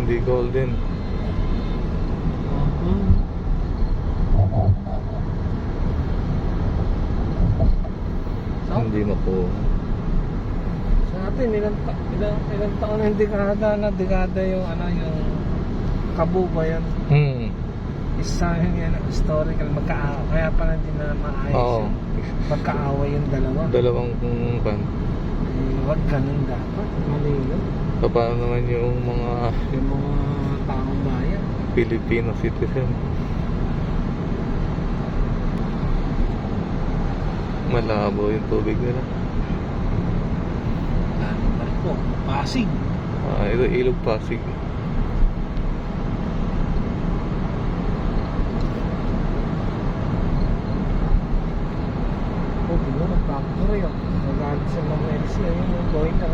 Hindi golden. Hindi makuha. Sa atin, ilang taon ng dekada yung yung Kabuba yan. Isa yung historical, kaya pala hindi na maayos. Oo. Magkaaway yung dalawa. Dalawang kan. Wag ganun dapat, mali yun. Paano naman yung mga taong bayan. Filipino citizen? Malabo yung tubig nila. Barko, Pasig. Ito Ilog Pasig. Tignan, nag-factory yun. Nag-alit sa mga LC, yung going na.